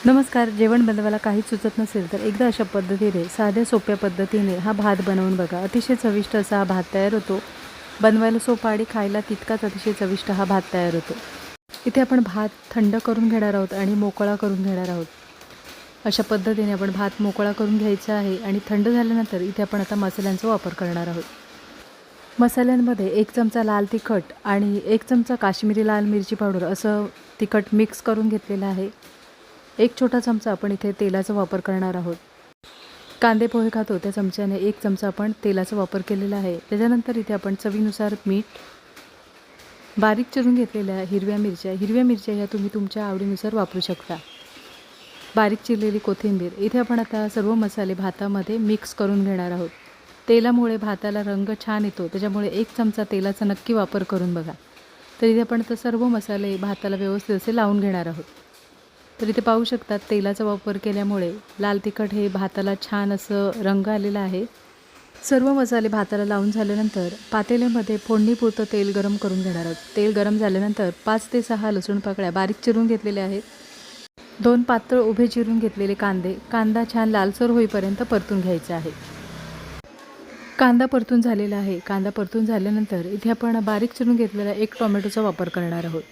नमस्कार. जेवण बनवायला काहीच सुचत नसेल तर एकदा अशा पद्धतीने साध्या सोप्या पद्धतीने हा भात बनवून बघा. अतिशय चविष्ट असा हा भात तयार होतो. बनवायला सोपा आणि खायला तितकाच अतिशय चविष्ट हा भात तयार होतो. इथे आपण भात थंड करून घेणार आहोत आणि मोकळा करून घेणार आहोत. अशा पद्धतीने आपण भात मोकळा करून घ्यायचा आहे आणि थंड झाल्यानंतर इथे आपण आता मसाल्यांचा वापर करणार आहोत. मसाल्यांमध्ये 1 चमचा लाल तिखट आणि 1 चमचा काश्मीरी लाल मिरची पावडर असं तिखट मिक्स करून घेतलेलं आहे. 1 छोटा चमचा आपण इथे तेलाचा वापर करणार आहोत. कांदे पोहे खातो त्या चमच्याने 1 चमचा आपण तेलाचा वापर केलेला आहे. त्याच्यानंतर इथे आपण चवीनुसार मीठ, बारीक चिरून घेतलेल्या हिरव्या मिरच्या या तुम्ही तुमच्या आवडीनुसार वापरू शकता. बारीक चिरलेली कोथिंबीर. इथे आपण आता सर्व मसाले भातामध्ये मिक्स करून घेणार आहोत. तेलामुळे भाताला रंग छान येतो, त्याच्यामुळे 1 चमचा तेलाचा नक्की वापर करून बघा. तर इथे आपण आता सर्व मसाले भाताला व्यवस्थित असे लावून घेणार आहोत. तर इथे पाहू शकतात तेलाचा वापर केल्यामुळे लाल तिखट हे भाताला छान असं रंग आलेला आहे. सर्व मसाले भाताला लावून झाल्यानंतर पातेल्यामध्ये फोडणीपुरतं तेल गरम करून घेणार आहोत. तेल गरम झाल्यानंतर 5 ते 6 लसूण पाकळ्या बारीक चिरून घेतलेल्या आहेत. 2 पातळ उभे चिरून घेतलेले कांदा छान लालसर होईपर्यंत परतून घ्यायचा आहे. कांदा परतून झालेला आहे. कांदा परतून झाल्यानंतर इथे आपण बारीक चिरून घेतलेला 1 टोमॅटोचा वापर करणार आहोत.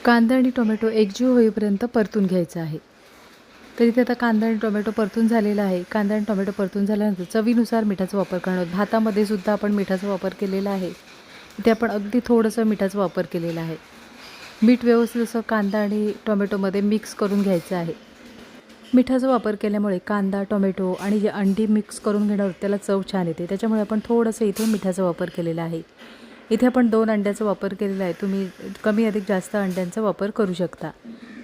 कांदा आणि टोमॅटो एकजीव होईपर्यंत परतून घ्यायचा आहे. तर इथे आता कांदा आणि टोमॅटो परतून झालेला आहे. कांदा आणि टोमॅटो परतून झाल्यानंतर चवीनुसार मिठाचा वापर करणार आहोत. भातामध्ये सुद्धा आपण मिठाचा वापर केलेला आहे. इथे आपण अगदी थोडंसं मिठाचा वापर केलेला आहे. मीठ व्यवस्थित असं कांदा आणि टोमॅटोमध्ये मिक्स करून घ्यायचं आहे. मिठाचा वापर केल्यामुळे कांदा, टोमॅटो आणि जे अंडी मिक्स करून घेणार आहोत त्याला चव छान येते. त्याच्यामुळे आपण थोडंसं इथे मिठाचा वापर केलेला आहे. इथे आपण 2 अंड्याचा वापर केलेला आहे. तुम्ही कमी अधिक जास्त अंड्यांचा वापर करू शकता.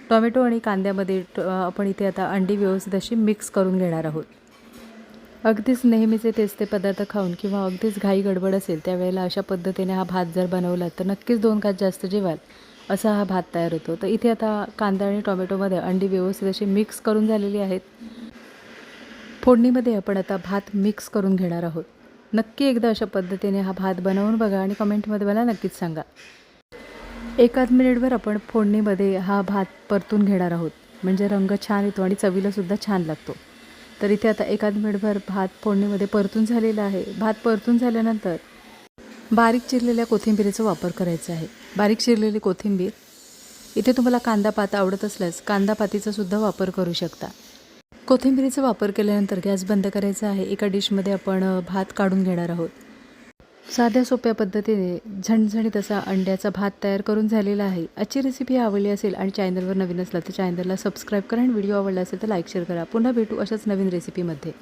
टोमॅटो आणि कांद्यामध्ये आपण इथे आता अंडी व्यवस्थित अशी मिक्स करून घेणार आहोत. अगदीच नेहमीचे तेच ते पदार्थ खाऊन किंवा अगदीच घाई गडबड असेल त्यावेळेला अशा पद्धतीने हा भात जर बनवला तर नक्कीच 2 घास जास्त जेवाल असा हा भात तयार होतो. तर इथे आता कांदा आणि टोमॅटोमध्ये अंडी व्यवस्थित अशी मिक्स करून झालेली आहेत. फोडणीमध्ये आपण आता भात मिक्स करून घेणार आहोत. नक्की एकदा अशा पद्धतीने हा भात बनवून बघा आणि कमेंटमध्ये मला नक्कीच सांगा. 1 मिनिटभर आपण फोडणीमध्ये हा भात परतून घेणार आहोत. म्हणजे रंग छान येतो आणि चवीलासुद्धा छान लागतो. तर इथे आता 1 मिनिटभर भात फोडणीमध्ये परतून झालेला आहे. भात परतून झाल्यानंतर बारीक चिरलेल्या कोथिंबीरीचा वापर करायचा आहे. बारीक चिरलेली कोथिंबीर. इथे तुम्हाला कांदा पात आवडत असल्यास कांदा पातीचा सुद्धा वापर करू शकता. कोथिंबीरीचा वापर केल्यानंतर गॅस बंद करायचा आहे. एका डिशमध्ये आपण भात काढून घेणार आहोत. साध्या सोप्या पद्धतीने झणझणीत असा अंड्याचा भात तयार करून झालेला आहे. आजची रेसिपी आवडली असेल आणि चॅनलवर नवीन असला तर चॅनलला सबस्क्राईब करा आणि व्हिडिओ आवडला असेल तर लाईक शेअर करा. पुन्हा भेटू अशाच नवीन रेसिपीमध्ये.